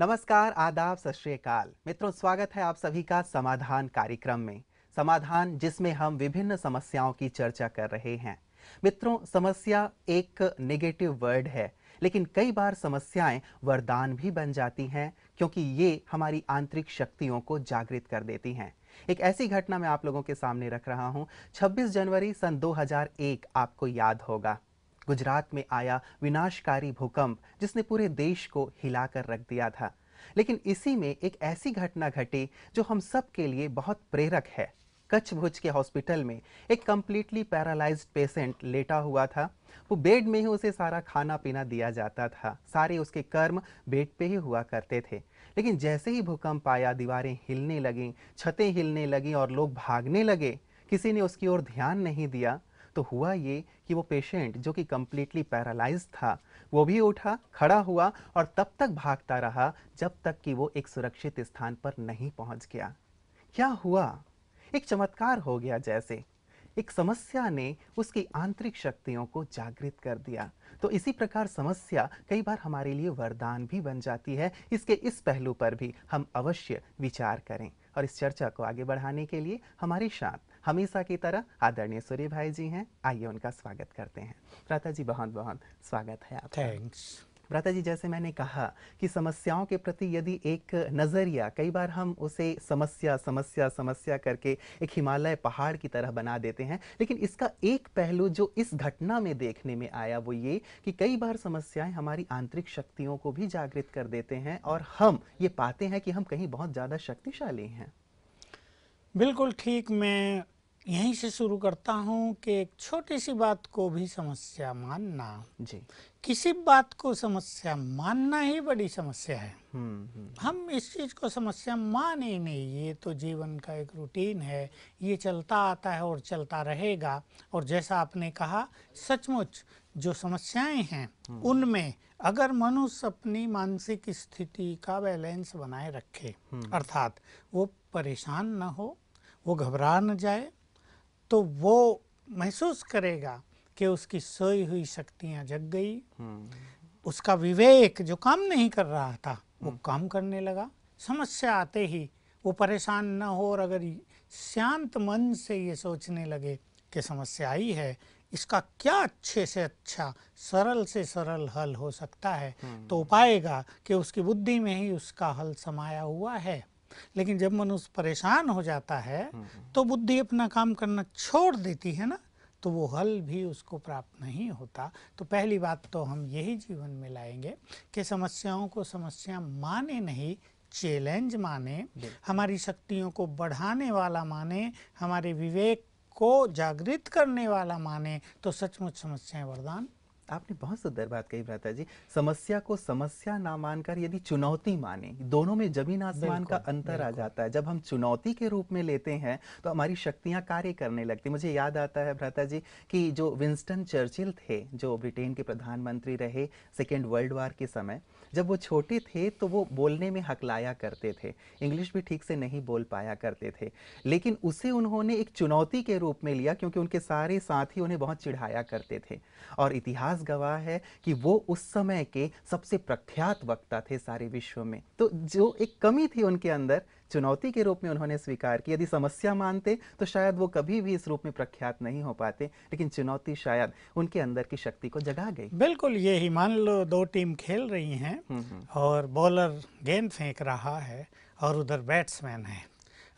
नमस्कार, आदाब, सत श्री अकाल। मित्रों, स्वागत है आप सभी का समाधान कार्यक्रम में। समाधान जिसमें हम विभिन्न समस्याओं की चर्चा कर रहे हैं। मित्रों, समस्या एक नेगेटिव वर्ड है, लेकिन कई बार समस्याएं वरदान भी बन जाती हैं, क्योंकि ये हमारी आंतरिक शक्तियों को जागृत कर देती हैं। एक ऐसी घटना मैं आप लोगों के सामने रख रहा हूं। 26 जनवरी सन 2001 आपको याद होगा। गुजरात में आया विनाशकारी भूकंप जिसने पूरे देश को हिलाकर रख दिया था। लेकिन इसी में एक ऐसी घटना घटी जो हम सब के लिए बहुत प्रेरक है। कच्छ भुज के हॉस्पिटल में एक कंप्लीटली पैरालाइज्ड पेशेंट लेटा हुआ था। वो बेड में ही उसे सारा खाना पीना दिया जाता था, सारे उसके कर्म बेड पे ही हुआ करते थे। लेकिन जैसे ही भूकंप आया, दीवारें हिलने लगीं, छतें हिलने लगीं और लोग भागने लगे, किसी ने उसकी ओर ध्यान नहीं दिया। तो हुआ ये कि वो पेशेंट जो कि कंप्लीटली पैरालाइज था, वो भी उठा, खड़ा हुआ और तब तक भागता रहा जब तक कि वो एक सुरक्षित स्थान पर नहीं पहुंच गया। क्या हुआ? एक चमत्कार हो गया। जैसे एक समस्या ने उसकी आंतरिक शक्तियों को जागृत कर दिया। तो इसी प्रकार समस्या कई बार हमारे लिए वरदान भी बन जाती है। इसके इस पहलू पर भी हम अवश्य विचार करें। और इस चर्चा को आगे बढ़ाने के लिए हमारे साथ हमेशा की तरह आदरणीय सूर्य भाई जी हैं। आइए उनका स्वागत करते हैं। भ्राता जी, बहुत बहुत स्वागत है आपका। थैंक्स। भ्राता जी, जैसे मैंने कहा कि समस्याओं के प्रति यदि एक नज़रिया, कई बार हम उसे समस्या समस्या समस्या करके एक हिमालय पहाड़ की तरह बना देते हैं, लेकिन इसका एक पहलू जो इस घटना में देखने में आया वो ये कि कई बार समस्याएं हमारी आंतरिक शक्तियों को भी जागृत कर देते हैं और हम ये पाते हैं कि हम कहीं बहुत ज़्यादा शक्तिशाली हैं। बिल्कुल ठीक। मैं यहीं से शुरू करता हूँ कि एक छोटी सी बात को भी समस्या मानना, जी। किसी बात को समस्या मानना ही बड़ी समस्या है। हम्म। हम इस चीज़ को समस्या माने ही नहीं। ये तो जीवन का एक रूटीन है, ये चलता आता है और चलता रहेगा। और जैसा आपने कहा, सचमुच जो समस्याएं हैं उनमें अगर मनुष्य अपनी मानसिक स्थिति का बैलेंस बनाए रखे, अर्थात वो परेशान न हो, वो घबरा न जाए, तो वो महसूस करेगा कि उसकी सोई हुई शक्तियां जग गई। उसका विवेक जो काम नहीं कर रहा था वो काम करने लगा। समस्या आते ही वो परेशान न हो और अगर शांत मन से ये सोचने लगे कि समस्या आई है, इसका क्या अच्छे से अच्छा सरल से सरल हल हो सकता है, तो पाएगा कि उसकी बुद्धि में ही उसका हल समाया हुआ है। लेकिन जब मनुष्य परेशान हो जाता है तो बुद्धि अपना काम करना छोड़ देती है ना, तो वो हल भी उसको प्राप्त नहीं होता। तो पहली बात तो हम यही जीवन में लाएंगे कि समस्याओं को समस्या माने नहीं, चैलेंज माने, हमारी शक्तियों को बढ़ाने वाला माने, हमारे विवेक को जागृत करने वाला माने, तो सचमुच समस्याएं वरदान। आपने बहुत सुंदर बात कही भ्राता जी। समस्या को समस्या ना मानकर यदि चुनौती माने, दोनों में जमीन आसमान का अंतर आ जाता है। जब हम चुनौती के रूप में लेते हैं तो हमारी शक्तियां कार्य करने लगती। मुझे याद आता है भ्राता जी कि जो विंस्टन चर्चिल थे, जो ब्रिटेन के प्रधानमंत्री रहे सेकेंड वर्ल्ड वार के समय, जब वो छोटे थे तो वो बोलने में हकलाया करते थे, इंग्लिश भी ठीक से नहीं बोल पाया करते थे। लेकिन उसे उन्होंने एक चुनौती के रूप में लिया, क्योंकि उनके सारे साथी उन्हें बहुत चिढ़ाया करते थे। और इतिहास गवाह है कि वो उस समय के सबसे प्रख्यात वक्ता थे सारे विश्व में। तो जो एक कमी थी उनके अंदर, चुनौती के रूप में उन्होंने स्वीकार की। यदि समस्या मानते तो शायद वो कभी भी इस रूप में प्रख्यात नहीं हो पाते, लेकिन चुनौती शायद उनके अंदर की शक्ति को जगा गई। बिल्कुल यही। मान लो दो टीम खेल रही हैं और बॉलर गेंद फेंक रहा है और उधर बैट्समैन है।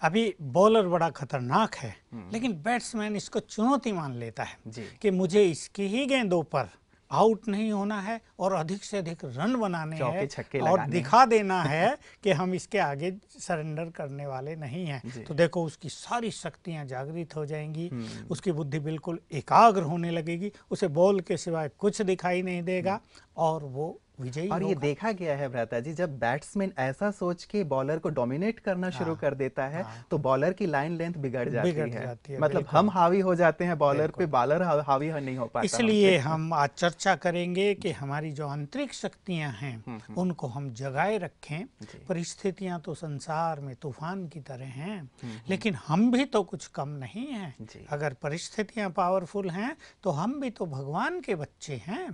अभी बॉलर बड़ा खतरनाक है, लेकिन बैट्समैन इसको चुनौती मान लेता है कि मुझे इसकी ही गेंदों पर आउट नहीं होना है और अधिक से अधिक रन बनाने हैं और दिखा देना है कि हम इसके आगे सरेंडर करने वाले नहीं हैं। तो देखो उसकी सारी शक्तियां जागृत हो जाएंगी, उसकी बुद्धि बिल्कुल एकाग्र होने लगेगी, उसे बॉल के सिवाय कुछ दिखाई नहीं देगा और वो विजयी और होगा। ये देखा गया है भ्राता जी, जब बैट्समैन ऐसा सोच के बॉलर को डोमिनेट करना शुरू कर देता है तो बॉलर की लाइन लेंथ बिगड़ जाती है। मतलब हम हावी हो जाते हैं बॉलर पे, बॉलर हावी नहीं हो पाता। इसलिए हम आज चर्चा करेंगे कि हमारी जो आंतरिक शक्तियां हैं उनको हम जगाए रखें। परिस्थितियां तो संसार में तूफान की तरह हैं, लेकिन हम भी तो कुछ कम नहीं हैं। अगर परिस्थितियां पावरफुल हैं तो हम भी तो भगवान के बच्चे हैं,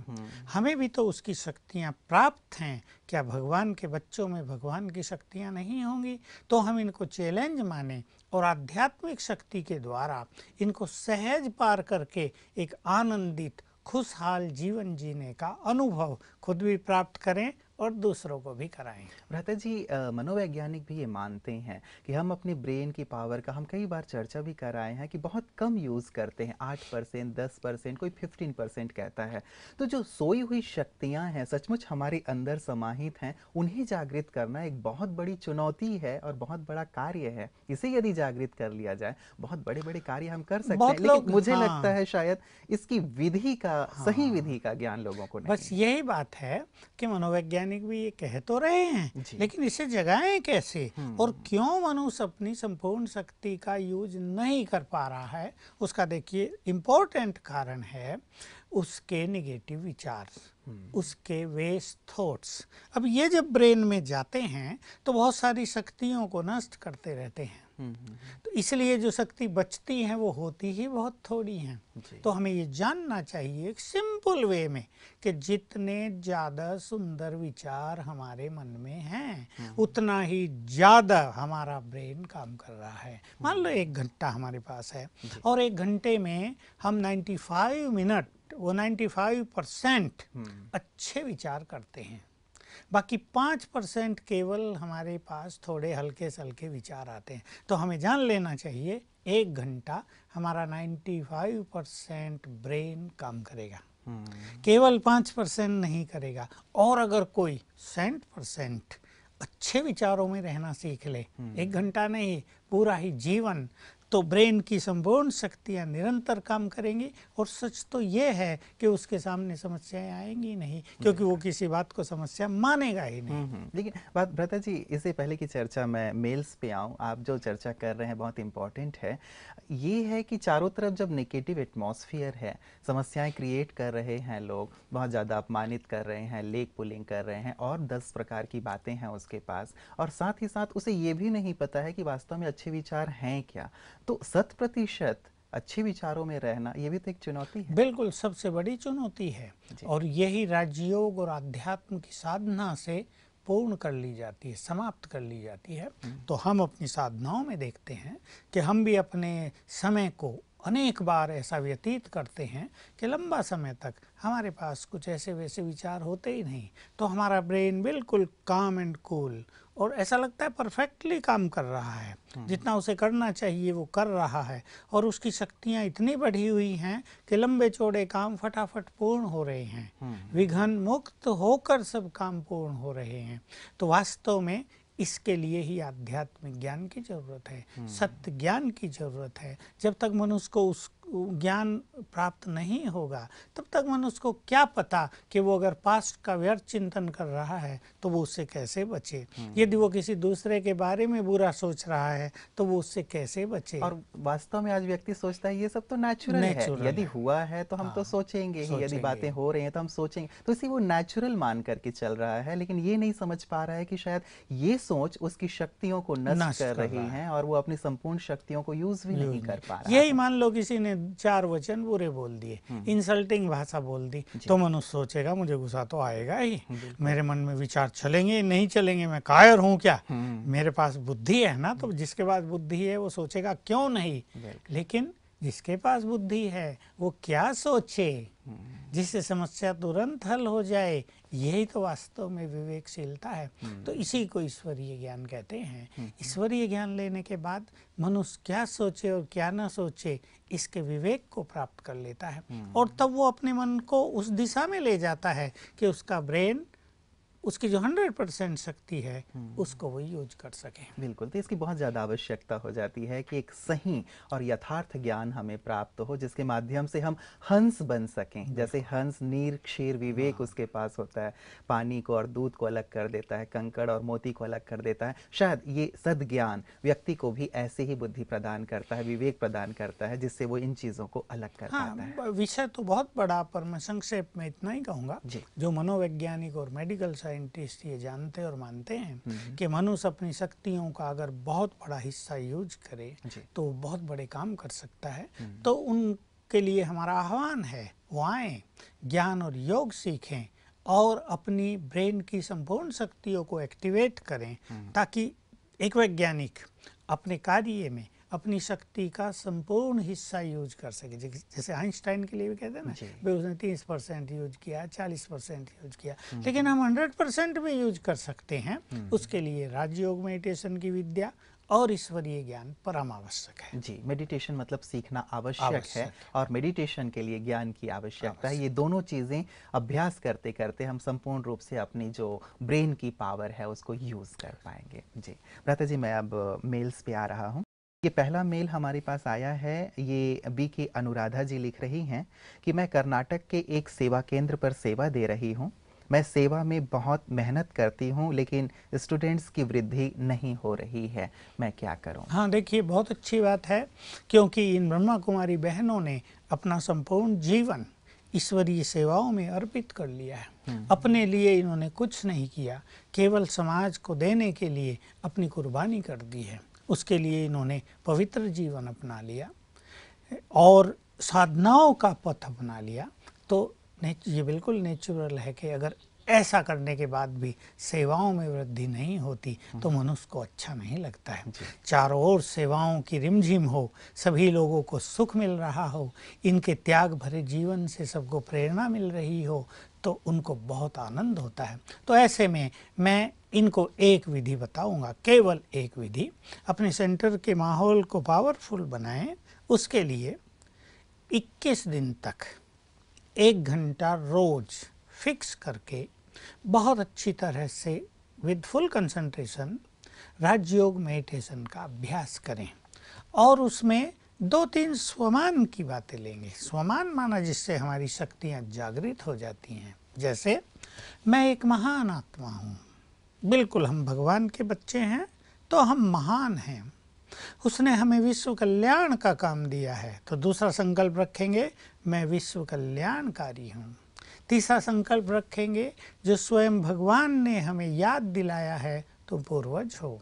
हमें भी तो उसकी शक्तियां प्राप्त हैं, क्या भगवान के बच्चों में भगवान की शक्तियाँ नहीं होंगी? तो हम इनको चैलेंज माने और आध्यात्मिक शक्ति के द्वारा इनको सहज पार करके एक आनंदित खुशहाल जीवन जीने का अनुभव खुद भी प्राप्त करें और दूसरों को भी कराएं। भ्राता जी, मनोवैज्ञानिक भी ये मानते हैं कि हम अपने ब्रेन की पावर का हम कई बार चर्चा भी कर आए हैं कि बहुत कम यूज़ करते हैं, 8%, 10%, कोई 15% कहता है। तो जो सोई हुई शक्तियां हैं, सचमुच हमारे अंदर समाहित हैं, उन्हें जागृत करना एक बहुत बड़ी चुनौती है और बहुत बड़ा कार्य है। इसे यदि जागृत कर लिया जाए, बहुत बड़े बड़े कार्य हम कर सकते हैं, बहुत लेकिन लोग मुझे हाँ लगता है शायद इसकी विधि का, सही हाँ विधि का ज्ञान लोगों को बस नहीं यही बात है कि मनोवैज्ञानिक भी ये कह तो रहे हैं, जी। लेकिन इसे जगाएं कैसे और क्यों मनुष्य अपनी संपूर्ण शक्ति का यूज नहीं कर पा रहा है? उसका देखिए इम्पोर्टेंट कारण है उसके निगेटिव विचार, उसके वेस्ट थॉट्स। अब ये जब ब्रेन में जाते हैं तो बहुत सारी शक्तियों को नष्ट करते रहते हैं, तो इसलिए जो शक्ति बचती हैं वो होती ही बहुत थोड़ी हैं। तो हमें ये जानना चाहिए एक सिंपल वे में कि जितने ज़्यादा सुंदर विचार हमारे मन में हैं उतना ही ज़्यादा हमारा ब्रेन काम कर रहा है। मान लो 1 घंटा हमारे पास है और 1 घंटे में हम 95 मिनट, वो 95% अच्छे विचार करते हैं, बाकी 5% केवल हमारे पास थोड़े हल्के सल्के विचार आते हैं। तो हमें जान लेना चाहिए 1 घंटा हमारा 95% ब्रेन काम करेगा, केवल 5% नहीं करेगा। और अगर कोई 100% अच्छे विचारों में रहना सीख ले, 1 घंटा नहीं पूरा ही जीवन, तो ब्रेन की संपूर्ण शक्तियाँ निरंतर काम करेंगी। और सच तो ये है कि उसके सामने समस्याएं आएंगी नहीं, क्योंकि वो किसी बात को समस्या मानेगा ही नहीं। लेकिन बात भ्राता जी, इससे पहले की चर्चा मैं मेल्स पे आऊँ, आप जो चर्चा कर रहे हैं बहुत इम्पॉर्टेंट है। ये है कि चारों तरफ जब नेगेटिव एटमॉस्फेयर है, समस्याएं क्रिएट कर रहे हैं लोग, बहुत ज़्यादा अपमानित कर रहे हैं, लेग पुलिंग कर रहे हैं और 10 प्रकार की बातें हैं उसके पास, और साथ ही साथ उसे ये भी नहीं पता है कि वास्तव में अच्छे विचार हैं क्या। तो 100% अच्छे विचारों में रहना ये भी तो एक चुनौती है। बिल्कुल सबसे बड़ी चुनौती है, और यही राजयोग और अध्यात्म की साधना से पूर्ण कर ली जाती है, समाप्त कर ली जाती है। तो हम अपनी साधनाओं में देखते हैं कि हम भी अपने समय को अनेक बार ऐसा व्यतीत करते हैं कि लंबा समय तक हमारे पास कुछ ऐसे वैसे विचार होते ही नहीं, तो हमारा ब्रेन बिल्कुल काम एंड कूल और ऐसा लगता है परफेक्टली काम कर रहा है, जितना उसे करना चाहिए वो कर रहा है, और उसकी शक्तियाँ इतनी बढ़ी हुई हैं कि लंबे चौड़े काम फटाफट पूर्ण हो रहे हैं, विघ्न मुक्त होकर सब काम पूर्ण हो रहे हैं। तो वास्तव में इसके लिए ही आध्यात्मिक ज्ञान की जरूरत है, सत्य ज्ञान की जरूरत है। जब तक मनुष्य को उस ज्ञान प्राप्त नहीं होगा तब तक मनुष्य को क्या पता कि वो अगर पास्ट का व्यर्थ चिंतन कर रहा है तो वो उससे कैसे बचे, यदि वो किसी दूसरे के बारे में बुरा सोच रहा है तो वो उससे कैसे बचे। और वास्तव में आज व्यक्ति सोचता है ये सब तो नेचुरल है, यदि हुआ है तो हम तो सोचेंगे ही, यदि बातें हो रही हैं तो हम सोचेंगे, तो इसी वो नेचुरल मान करके चल रहा है। लेकिन ये नहीं समझ पा रहा है कि शायद ये सोच उसकी शक्तियों को नष्ट कर रही है और वो अपनी संपूर्ण शक्तियों को यूज भी नहीं कर पा रहा है। यही मान लो किसी ने 4 वचन बुरे बोल दिए, इंसल्टिंग भाषा बोल दी, तो मनुष्य सोचेगा मुझे गुस्सा तो आएगा ही, मेरे मन में विचार चलेंगे नहीं चलेंगे, मैं कायर हूँ क्या, मेरे पास बुद्धि है ना। तो जिसके पास बुद्धि है वो सोचेगा क्यों नहीं, लेकिन जिसके पास बुद्धि है वो क्या सोचे जिससे समस्या तुरंत हल हो जाए, यही तो वास्तव में विवेकशीलता है। तो इसी को ईश्वरीय ज्ञान कहते हैं। ईश्वरीय ज्ञान लेने के बाद मनुष्य क्या सोचे और क्या ना सोचे इसके विवेक को प्राप्त कर लेता है, और तब वो अपने मन को उस दिशा में ले जाता है कि उसका ब्रेन, उसकी जो 100% शक्ति है उसको वो यूज कर सके। बिल्कुल, तो इसकी बहुत ज़्यादा आवश्यकता हो जाती है कि एक सही और यथार्थ ज्ञान हमें प्राप्त हो, जिसके माध्यम से हम हंस बन सकें। जैसे हंस नीर क्षीर विवेक उसके पास होता है, पानी को और दूध को अलग कर देता है, कंकड़ और मोती को अलग कर देता है। शायद ये सद्ज्ञान व्यक्ति को भी ऐसे ही बुद्धि प्रदान करता है, विवेक प्रदान करता है, जिससे वो इन चीज़ों को अलग कर पाता है। विषय तो बहुत बड़ा, पर मैं संक्षेप में इतना ही कहूँगा, जो मनोवैज्ञानिक और मेडिकल साइंटिस्ट ये जानते और मानते हैं कि मनुष्य अपनी शक्तियों का अगर बहुत बड़ा हिस्सा यूज करे तो बहुत बड़े काम कर सकता है। तो उनके लिए हमारा आह्वान है वो आएं, ज्ञान और योग सीखें और अपनी ब्रेन की संपूर्ण शक्तियों को एक्टिवेट करें, ताकि एक वैज्ञानिक अपने कार्य में अपनी शक्ति का संपूर्ण हिस्सा यूज कर सके। जैसे आइंस्टाइन के लिए भी कहते हैं ना, भाई उसने 30% यूज किया, 40% यूज किया, लेकिन हम 100% भी यूज कर सकते हैं। उसके लिए राजयोग मेडिटेशन की विद्या और ईश्वरीय ज्ञान परम आवश्यक है। जी, मेडिटेशन मतलब सीखना आवश्यक है, और मेडिटेशन के लिए ज्ञान की आवश्यकता है। ये दोनों चीज़ें अभ्यास करते करते हम संपूर्ण रूप से अपनी जो ब्रेन की पावर है उसको यूज़ कर पाएंगे। जी भ्राता जी, मैं अब मेल्स पे आ रहा हूँ। ये पहला मेल हमारे पास आया है, ये बी.के. अनुराधा जी लिख रही हैं कि मैं कर्नाटक के एक सेवा केंद्र पर सेवा दे रही हूँ। मैं सेवा में बहुत मेहनत करती हूँ, लेकिन स्टूडेंट्स की वृद्धि नहीं हो रही है, मैं क्या करूँ? हाँ, देखिए बहुत अच्छी बात है, क्योंकि इन ब्रह्मा कुमारी बहनों ने अपना संपूर्ण जीवन ईश्वरीय सेवाओं में अर्पित कर लिया है। अपने लिए इन्होंने कुछ नहीं किया, केवल समाज को देने के लिए अपनी कुर्बानी कर दी है। उसके लिए इन्होंने पवित्र जीवन अपना लिया और साधनाओं का पथ अपना लिया। तो ये बिल्कुल नेचुरल है कि अगर ऐसा करने के बाद भी सेवाओं में वृद्धि नहीं होती तो मनुष्य को अच्छा नहीं लगता है। चारों ओर सेवाओं की रिमझिम हो, सभी लोगों को सुख मिल रहा हो, इनके त्याग भरे जीवन से सबको प्रेरणा मिल रही हो, तो उनको बहुत आनंद होता है। तो ऐसे में मैं इनको एक विधि बताऊंगा, केवल एक विधि। अपने सेंटर के माहौल को पावरफुल बनाएं। उसके लिए 21 दिन तक 1 घंटा रोज फिक्स करके बहुत अच्छी तरह से with full concentration Rajyoga meditation का अभ्यास करें, और उसमें 2-3 स्वमान की बातें लेंगे। स्वमान माना जिससे हमारी शक्तियाँ जागृत हो जाती हैं। जैसे मैं एक महान आत्मा हूँ, बिल्कुल हम भगवान के बच्चे हैं तो हम महान हैं, उसने हमें विश्व कल्याण का काम दिया है। तो दूसरा संकल्प रखेंगे, मैं विश्व कल्याणकारी हूँ। तीसरा संकल्प रखेंगे, जो स्वयं भगवान ने हमें याद दिलाया है, तुम पूर्वज हो,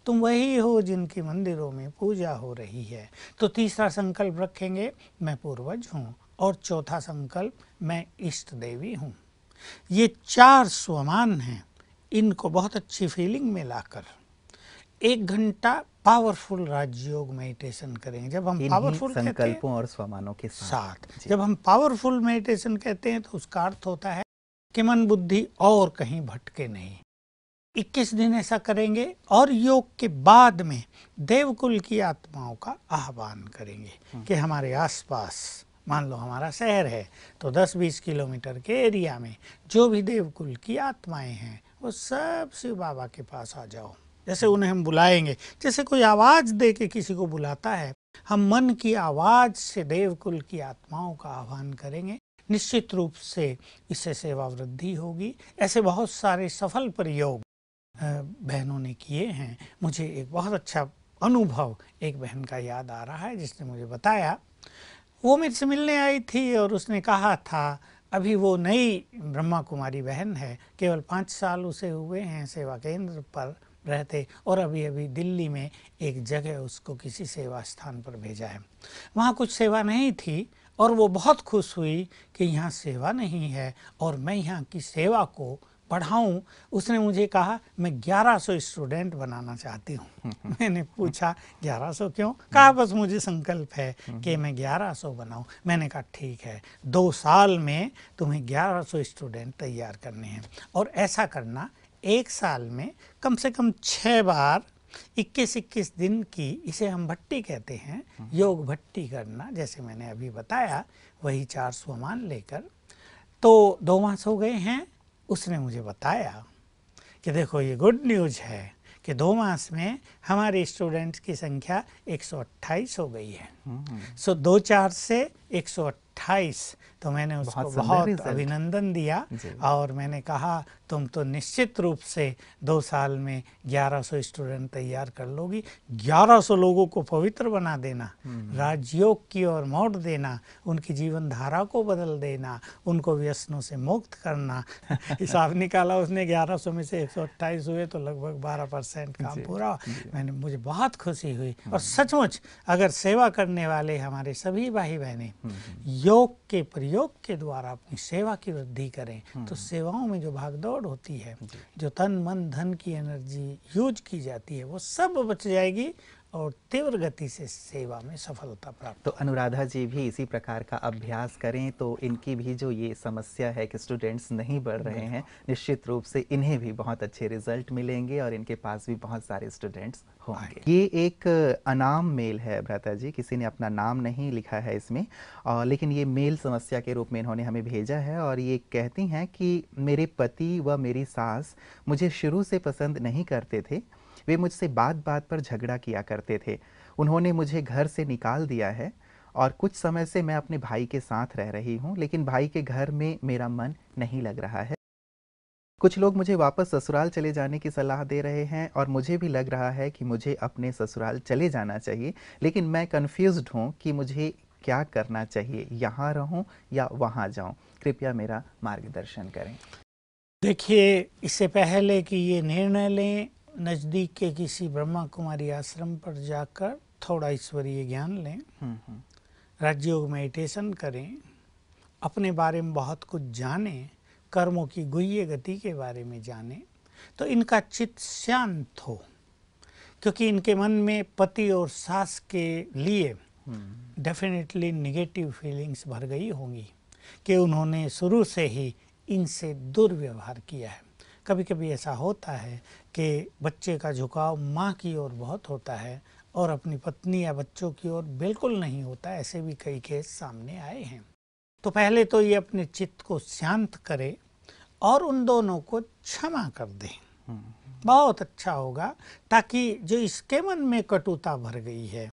तुम वही हो जिनकी मंदिरों में पूजा हो रही है। तो तीसरा संकल्प रखेंगे, मैं पूर्वज हूँ। और चौथा संकल्प, मैं इष्ट देवी हूँ। ये 4 स्वमान हैं। इनको बहुत अच्छी फीलिंग में लाकर 1 घंटा पावरफुल राजयोग मेडिटेशन करेंगे। जब हम पावरफुल संकल्पों और स्वमानों के साथ, जब हम पावरफुल मेडिटेशन कहते हैं, तो उसका अर्थ होता है कि मन बुद्धि और कहीं भटके नहीं। 21 दिन ऐसा करेंगे, और योग के बाद में देवकुल की आत्माओं का आह्वान करेंगे कि हमारे आसपास, मान लो हमारा शहर है, तो 10-20 किलोमीटर के एरिया में जो भी देवकुल की आत्माएं हैं, वो सब शिव बाबा के पास आ जाओ। जैसे उन्हें हम बुलाएंगे, जैसे कोई आवाज़ दे के किसी को बुलाता है, हम मन की आवाज़ से देवकुल की आत्माओं का आह्वान करेंगे। निश्चित रूप से इससे सेवा वृद्धि होगी। ऐसे बहुत सारे सफल प्रयोग बहनों ने किए हैं। मुझे एक बहुत अच्छा अनुभव एक बहन का याद आ रहा है, जिसने मुझे बताया। वो मेरे से मिलने आई थी और उसने कहा था, अभी वो नई ब्रह्मा कुमारी बहन है, केवल 5 साल उसे हुए हैं सेवा केंद्र पर रहते, और अभी अभी दिल्ली में एक जगह उसको किसी सेवा स्थान पर भेजा है। वहाँ कुछ सेवा नहीं थी, और वो बहुत खुश हुई कि यहाँ सेवा नहीं है और मैं यहाँ की सेवा को पढ़ाऊँ। उसने मुझे कहा, मैं 1100 स्टूडेंट बनाना चाहती हूँ। मैंने पूछा 1100 क्यों? कहा बस मुझे संकल्प है कि मैं 1100 बनाऊँ। मैंने कहा ठीक है, 2 साल में तुम्हें 1100 स्टूडेंट तैयार करने हैं, और ऐसा करना 1 साल में कम से कम 6 बार 21-21 दिन की, इसे हम भट्टी कहते हैं, योग भट्टी करना। जैसे मैंने अभी बताया, वही 4 स्वमान लेकर। तो 2 मास हो गए हैं। उसने मुझे बताया कि देखो ये गुड न्यूज़ है कि 2 मास में हमारे स्टूडेंट्स की संख्या 128 हो गई है। सो 2-4 से 128। तो मैंने उसको बहुत अभिनंदन दिया, और मैंने कहा तुम तो निश्चित रूप से 2 साल में 1100 स्टूडेंट तैयार कर लोगी। 1100 लोगों को पवित्र बना देना, राजयोग की ओर मोड़ देना, उनकी जीवन धारा को बदल देना, उनको व्यसनों से मुक्त करना। हिसाब निकाला उसने, 1100 में से 128 हुए तो लगभग 12% काम पूरा। मुझे बहुत खुशी हुई। और सचमुच अगर सेवा करने वाले हमारे सभी भाई बहनें योग के प्रयोग के द्वारा अपनी सेवा की वृद्धि करें तो सेवाओं में जो भागदौड़ होती है, जो तन मन धन की एनर्जी यूज की जाती है, वो सब बच जाएगी और तीव्र गति से सेवा में सफलता प्राप्त। तो अनुराधा जी भी इसी प्रकार का अभ्यास करें तो इनकी भी जो ये समस्या है कि स्टूडेंट्स नहीं बढ़ रहे हैं, निश्चित रूप से इन्हें भी बहुत अच्छे रिजल्ट मिलेंगे और इनके पास भी बहुत सारे स्टूडेंट्स होंगे। ये एक अनाम मेल है भ्राता जी, किसी ने अपना नाम नहीं लिखा है इसमें, लेकिन ये मेल समस्या के रूप में इन्होंने हमें भेजा है और ये कहती हैं कि मेरे पति व मेरी सास मुझे शुरू से पसंद नहीं करते थे। वे मुझसे बात बात पर झगड़ा किया करते थे। उन्होंने मुझे घर से निकाल दिया है और कुछ समय से मैं अपने भाई के साथ रह रही हूँ, लेकिन भाई के घर में मेरा मन नहीं लग रहा है। कुछ लोग मुझे वापस ससुराल चले जाने की सलाह दे रहे हैं और मुझे भी लग रहा है कि मुझे अपने ससुराल चले जाना चाहिए, लेकिन मैं कंफ्यूज्ड हूँ कि मुझे क्या करना चाहिए, यहाँ रहूँ या वहाँ जाऊँ। कृपया मेरा मार्गदर्शन करें। देखिए, इससे पहले कि ये निर्णय लें, नज़दीक के किसी ब्रह्मा कुमारी आश्रम पर जाकर थोड़ा ईश्वरीय ज्ञान लें, राजयोग मेडिटेशन करें, अपने बारे में बहुत कुछ जानें, कर्मों की गुह्य गति के बारे में जानें, तो इनका चित्त शांत हो, क्योंकि इनके मन में पति और सास के लिए डेफिनेटली नेगेटिव फीलिंग्स भर गई होंगी कि उन्होंने शुरू से ही इनसे दुर्व्यवहार किया है। कभी कभी ऐसा होता है कि बच्चे का झुकाव माँ की ओर बहुत होता है और अपनी पत्नी या बच्चों की ओर बिल्कुल नहीं होता। ऐसे भी कई केस सामने आए हैं। तो पहले तो ये अपने चित्त को शांत करे और उन दोनों को क्षमा कर दे, बहुत अच्छा होगा, ताकि जो इसके मन में कटुता भर गई है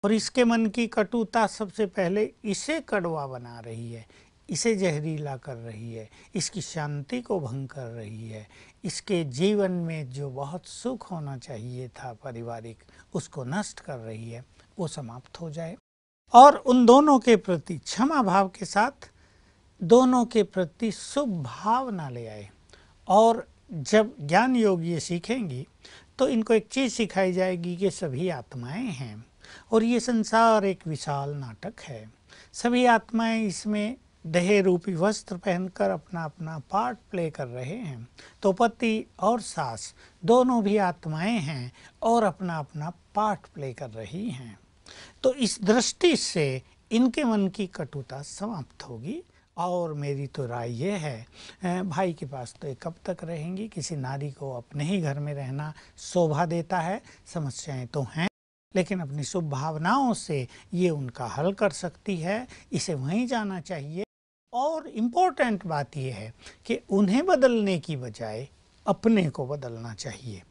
और इसके मन की कटुता सबसे पहले इसे कड़वा बना रही है, इसे जहरीला कर रही है, इसकी शांति को भंग कर रही है, इसके जीवन में जो बहुत सुख होना चाहिए था पारिवारिक, उसको नष्ट कर रही है, वो समाप्त हो जाए। और उन दोनों के प्रति क्षमा भाव के साथ दोनों के प्रति शुभ भावना ले आए। और जब ज्ञान योग ये सीखेंगी तो इनको एक चीज़ सिखाई जाएगी कि सभी आत्माएं हैं और ये संसार एक विशाल नाटक है। सभी आत्माएं इसमें देह रूपी वस्त्र पहनकर अपना अपना पार्ट प्ले कर रहे हैं। तो पति और सास दोनों भी आत्माएं हैं और अपना अपना पार्ट प्ले कर रही हैं। तो इस दृष्टि से इनके मन की कटुता समाप्त होगी। और मेरी तो राय ये है, भाई के पास तो कब तक रहेंगी, किसी नारी को अपने ही घर में रहना शोभा देता है। समस्याएं तो हैं, लेकिन अपनी शुभ भावनाओं से ये उनका हल कर सकती है, इसे वहीं जाना चाहिए। और इम्पोर्टेंट बात यह है कि उन्हें बदलने की बजाय अपने को बदलना चाहिए,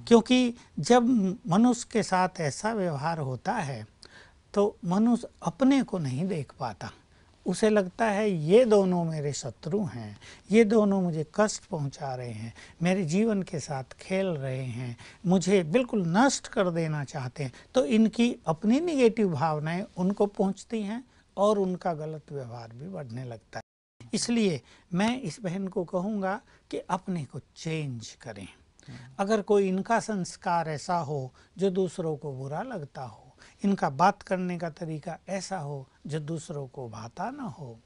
क्योंकि जब मनुष्य के साथ ऐसा व्यवहार होता है तो मनुष्य अपने को नहीं देख पाता। उसे लगता है ये दोनों मेरे शत्रु हैं, ये दोनों मुझे कष्ट पहुंचा रहे हैं, मेरे जीवन के साथ खेल रहे हैं, मुझे बिल्कुल नष्ट कर देना चाहते हैं। तो इनकी अपनी निगेटिव भावनाएं उनको पहुंचती हैं और उनका गलत व्यवहार भी बढ़ने लगता है। इसलिए मैं इस बहन को कहूँगा कि अपने को चेंज करें। अगर कोई इनका संस्कार ऐसा हो जो दूसरों को बुरा लगता हो, इनका बात करने का तरीका ऐसा हो जो दूसरों को भाता ना हो,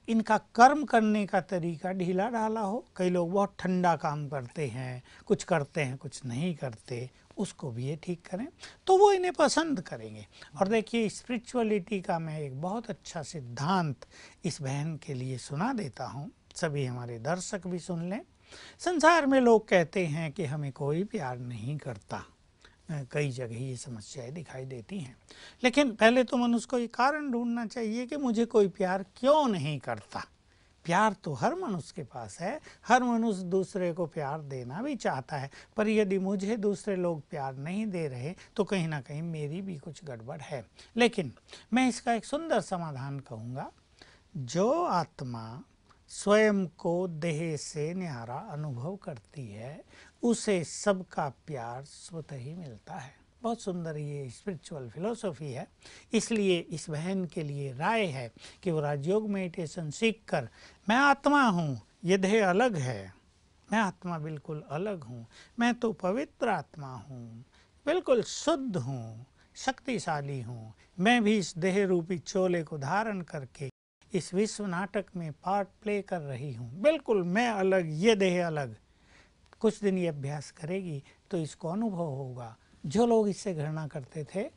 इनका कर्म करने का तरीका ढीला ढाला हो। कई लोग बहुत ठंडा काम करते हैं, कुछ करते हैं कुछ नहीं करते, उसको भी ये ठीक करें तो वो इन्हें पसंद करेंगे। और देखिए, स्पिरिचुअलिटी का मैं एक बहुत अच्छा सिद्धांत इस बहन के लिए सुना देता हूँ, सभी हमारे दर्शक भी सुन लें। संसार में लोग कहते हैं कि हमें कोई प्यार नहीं करता, कई जगह ये समस्याएं दिखाई देती हैं, लेकिन पहले तो मनुष्य को ये कारण ढूंढना चाहिए कि मुझे कोई प्यार क्यों नहीं करता। प्यार तो हर मनुष्य के पास है, हर मनुष्य दूसरे को प्यार देना भी चाहता है, पर यदि मुझे दूसरे लोग प्यार नहीं दे रहे तो कहीं ना कहीं मेरी भी कुछ गड़बड़ है। लेकिन मैं इसका एक सुंदर समाधान कहूँगा, जो आत्मा स्वयं को देह से न्यारा अनुभव करती है उसे सबका प्यार स्वतः ही मिलता है। बहुत सुंदर ये स्पिरिचुअल फिलॉसफी है। इसलिए इस बहन के लिए राय है कि वो राजयोग मेडिटेशन सीखकर, मैं आत्मा हूँ, ये देह अलग है, मैं आत्मा बिल्कुल अलग हूँ, मैं तो पवित्र आत्मा हूँ, बिल्कुल शुद्ध हूँ, शक्तिशाली हूँ, मैं भी इस देह रूपी चोले को धारण करके इस विश्व नाटक में पार्ट प्ले कर रही हूँ। बिल्कुल मैं अलग, ये देह अलग। कुछ दिन ये अभ्यास करेगी तो इसको अनुभव होगा। जो लोग इससे घृणा करते थे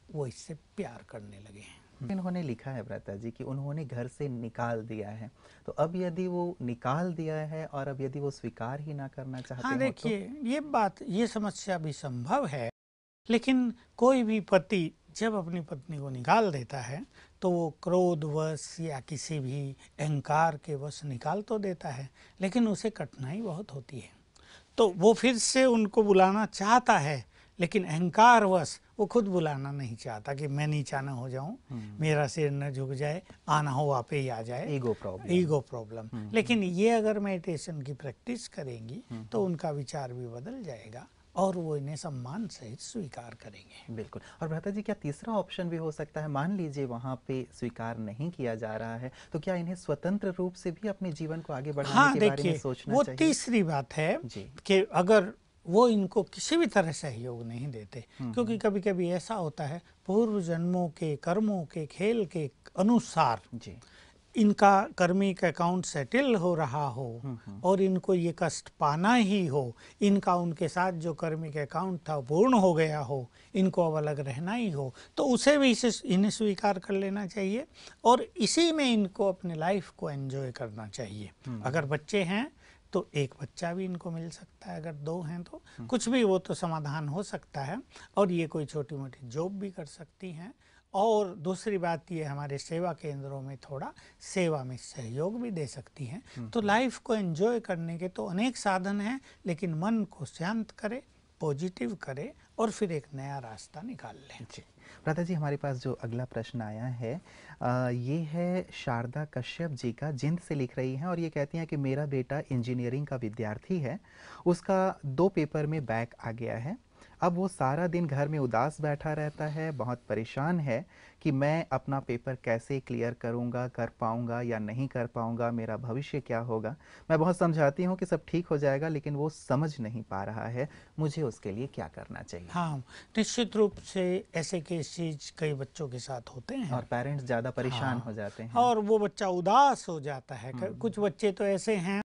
वो इससे प्यार करने लगे हैं। इन्होंने लिखा है व्रता जी कि उन्होंने घर से निकाल दिया है, तो अब यदि वो निकाल दिया है और अब यदि वो स्वीकार ही ना करना चाहते हाँ हो देखिए, ये समस्या भी संभव है, लेकिन कोई भी पति जब अपनी पत्नी को निकाल देता है तो वो क्रोधवश या किसी भी अहंकार के वश निकाल तो देता है, लेकिन उसे कठिनाई बहुत होती है। तो वो फिर से उनको बुलाना चाहता है, लेकिन अहंकारवश वो खुद बुलाना नहीं चाहता कि मैं नीचा न हो जाऊं, मेरा सिर न झुक जाए, आना हो वहाँ पे ही आ जाए, ईगो प्रॉब्लम। लेकिन ये अगर मेडिटेशन की प्रैक्टिस करेंगी तो उनका विचार भी बदल जाएगा और वो इन्हें सम्मान सहित स्वीकार करेंगे। बिल्कुल। और भ्राता जी, क्या तीसरा ऑप्शन भी हो सकता है? मान लीजिए वहाँ पे स्वीकार नहीं किया जा रहा है, तो क्या इन्हें स्वतंत्र रूप से भी अपने जीवन को आगे बढ़ाने के बारे में सोचना वो चाहिए? तीसरी बात है कि अगर वो इनको किसी भी तरह सहयोग नहीं देते, क्योंकि कभी कभी ऐसा होता है पूर्व जन्मों के कर्मों के खेल के अनुसार इनका कर्मिक अकाउंट सेटल हो रहा हो और इनको ये कष्ट पाना ही हो, इनका उनके साथ जो कर्मिक अकाउंट था पूर्ण हो गया हो, इनको अब अलग रहना ही हो, तो उसे भी इन्हें स्वीकार कर लेना चाहिए और इसी में इनको अपने लाइफ को एंजॉय करना चाहिए। अगर बच्चे हैं तो एक बच्चा भी इनको मिल सकता है, अगर 2 हैं तो कुछ भी वो तो समाधान हो सकता है और ये कोई छोटी मोटी जॉब भी कर सकती हैं। और दूसरी बात ये, हमारे सेवा केंद्रों में थोड़ा सेवा में सहयोग भी दे सकती हैं। तो लाइफ को एंजॉय करने के तो अनेक साधन हैं, लेकिन मन को शांत करे, पॉजिटिव करे और फिर एक नया रास्ता निकाल लें। जी भ्राता जी, हमारे पास जो अगला प्रश्न आया है ये है शारदा कश्यप जी का, जिंद से लिख रही हैं और ये कहती हैं कि मेरा बेटा इंजीनियरिंग का विद्यार्थी है, उसका 2 पेपर में बैक आ गया है। अब वो सारा दिन घर में उदास बैठा रहता है, बहुत परेशान है कि मैं अपना पेपर कैसे क्लियर करूँगा, कर पाऊँगा या नहीं कर पाऊँगा, मेरा भविष्य क्या होगा। मैं बहुत समझाती हूँ कि सब ठीक हो जाएगा, लेकिन वो समझ नहीं पा रहा है। मुझे उसके लिए क्या करना चाहिए? हाँ, निश्चित रूप से ऐसे केसेस कई बच्चों के साथ होते हैं और पेरेंट्स ज़्यादा परेशान हो जाते हैं और वो बच्चा उदास हो जाता है। कुछ बच्चे तो ऐसे हैं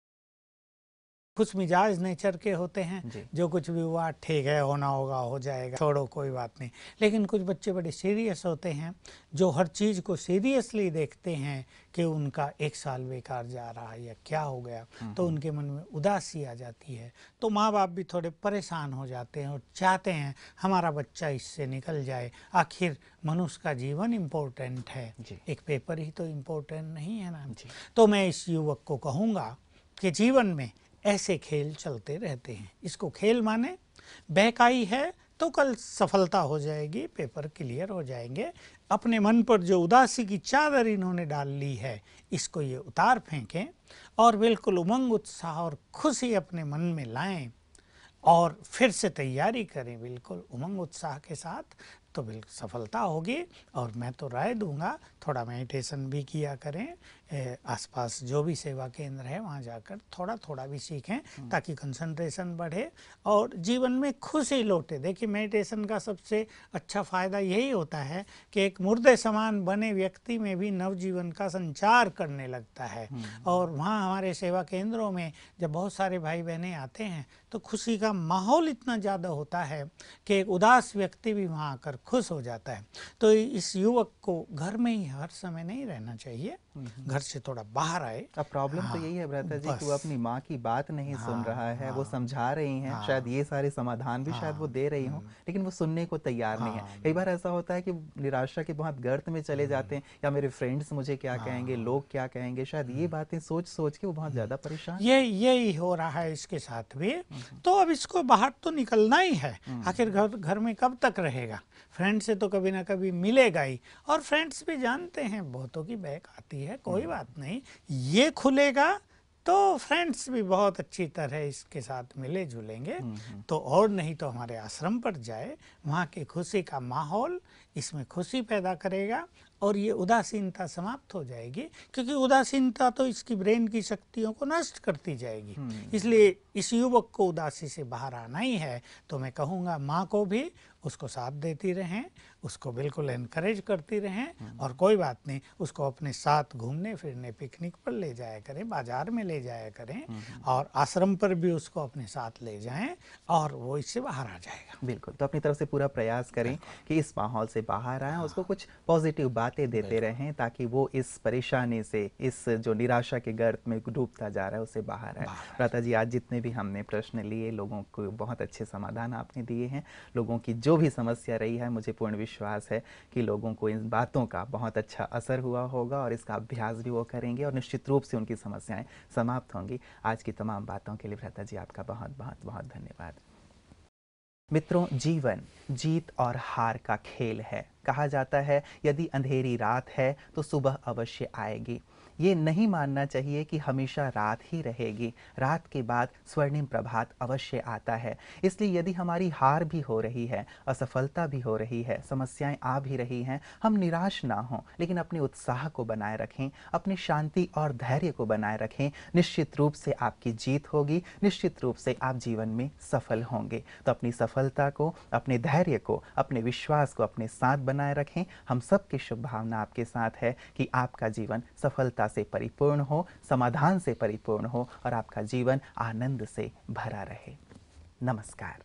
खुश मिजाज नेचर के होते हैं, जो कुछ भी हुआ ठीक है, होना होगा हो जाएगा, छोड़ो कोई बात नहीं। लेकिन कुछ बच्चे बड़े सीरियस होते हैं, जो हर चीज़ को सीरियसली देखते हैं कि उनका 1 साल बेकार जा रहा है या क्या हो गया, तो उनके मन में उदासी आ जाती है। तो माँ बाप भी थोड़े परेशान हो जाते हैं और चाहते हैं हमारा बच्चा इससे निकल जाए। आखिर मनुष्य का जीवन इम्पोर्टेंट है, एक पेपर ही तो इम्पोर्टेंट नहीं है ना। तो मैं इस युवक को कहूँगा कि जीवन में ऐसे खेल चलते रहते हैं। इसको खेल माने बहकाई है तो कल सफलता हो जाएगी, पेपर क्लियर हो जाएंगे। अपने मन पर जो उदासी की चादर इन्होंने डाल ली है, इसको ये उतार फेंकें और बिल्कुल उमंग उत्साह और खुशी अपने मन में लाएं और फिर से तैयारी करें बिल्कुल उमंग उत्साह के साथ, तो बिल्कुल सफलता होगी। और मैं तो राय दूंगा थोड़ा मेडिटेशन भी किया करें, आसपास जो भी सेवा केंद्र है वहाँ जाकर थोड़ा थोड़ा भी सीखें, ताकि कंसंट्रेशन बढ़े और जीवन में खुशी लौटे। देखिए मेडिटेशन का सबसे अच्छा फ़ायदा यही होता है कि एक मुर्दे समान बने व्यक्ति में भी नवजीवन का संचार करने लगता है। और वहाँ हमारे सेवा केंद्रों में जब बहुत सारे भाई बहनें आते हैं तो खुशी का माहौल इतना ज़्यादा होता है कि एक उदास व्यक्ति भी वहाँ आकर खुश हो जाता है। तो इस युवक को घर में ही हर समय नहीं रहना चाहिए, घर से थोड़ा बाहर आए। अब प्रॉब्लम तो यही है भ्राता जी कि वो अपनी माँ की बात नहीं सुन रहा है। वो समझा रही हैं, शायद ये सारे समाधान भी शायद वो दे रही हों, लेकिन वो सुनने को तैयार नहीं है। कई बार ऐसा होता है कि निराशा के बहुत गर्त में चले जाते हैं, या मेरे फ्रेंड्स मुझे क्या कहेंगे, लोग क्या कहेंगे, शायद ये बातें सोच सोच के वो बहुत ज़्यादा परेशान। यही हो रहा है इसके साथ भी। तो अब इसको बाहर तो निकलना ही है, आखिर घर में कब तक रहेगा। फ्रेंड से तो कभी ना कभी मिलेगा ही, और फ्रेंड्स भी जानते हैं बहुतों की बैक आती है, कोई बात नहीं, ये खुलेगा तो फ्रेंड्स भी बहुत अच्छी तरह इसके साथ मिले जुलेंगे। तो और नहीं तो हमारे आश्रम पर जाए, वहाँ की खुशी का माहौल इसमें खुशी पैदा करेगा और ये उदासीनता समाप्त हो जाएगी, क्योंकि उदासीनता तो इसकी ब्रेन की शक्तियों को नष्ट करती जाएगी। इसलिए इस युवक को उदासी से बाहर आना ही है, तो मैं कहूँगा माँ को भी उसको साथ देती रहें, उसको बिल्कुल एनकरेज करती रहें, और कोई बात नहीं, उसको अपने साथ घूमने फिरने पिकनिक पर ले जाया करें, बाजार में ले जाया करें, और आश्रम पर भी उसको अपने साथ ले जाएं, और वो इससे बाहर आ जाएगा। बिल्कुल, तो अपनी तरफ से पूरा प्रयास करें कि इस माहौल से बाहर आएं, उसको कुछ पॉजिटिव बातें देते रहें ताकि वो इस परेशानी से, इस जो निराशा के गर्त में डूबता जा रहा है, उससे बाहर आए। भ्राता जी, आज जितने भी हमने प्रश्न लिए, लोगों को बहुत अच्छे समाधान आपने दिए हैं। लोगों की जो भी समस्या रही है, मुझे पूर्ण विश्वास है कि लोगों को इन बातों का बहुत अच्छा असर हुआ होगा और इसका अभ्यास भी वो करेंगे और निश्चित रूप से उनकी समस्याएं समाप्त होंगी। आज की तमाम बातों के लिए भ्राता जी आपका बहुत बहुत बहुत धन्यवाद। मित्रों, जीवन जीत और हार का खेल है। कहा जाता है यदि अंधेरी रात है तो सुबह अवश्य आएगी। ये नहीं मानना चाहिए कि हमेशा रात ही रहेगी, रात के बाद स्वर्णिम प्रभात अवश्य आता है। इसलिए यदि हमारी हार भी हो रही है, असफलता भी हो रही है, समस्याएं आ भी रही हैं, हम निराश ना हों, लेकिन अपने उत्साह को बनाए रखें, अपनी शांति और धैर्य को बनाए रखें। निश्चित रूप से आपकी जीत होगी, निश्चित रूप से आप जीवन में सफल होंगे। तो अपनी सफलता को, अपने धैर्य को, अपने विश्वास को अपने साथ बनाए रखें। हम सब की शुभ भावना आपके साथ है कि आपका जीवन सफलता से परिपूर्ण हो, समाधान से परिपूर्ण हो और आपका जीवन आनंद से भरा रहे। नमस्कार।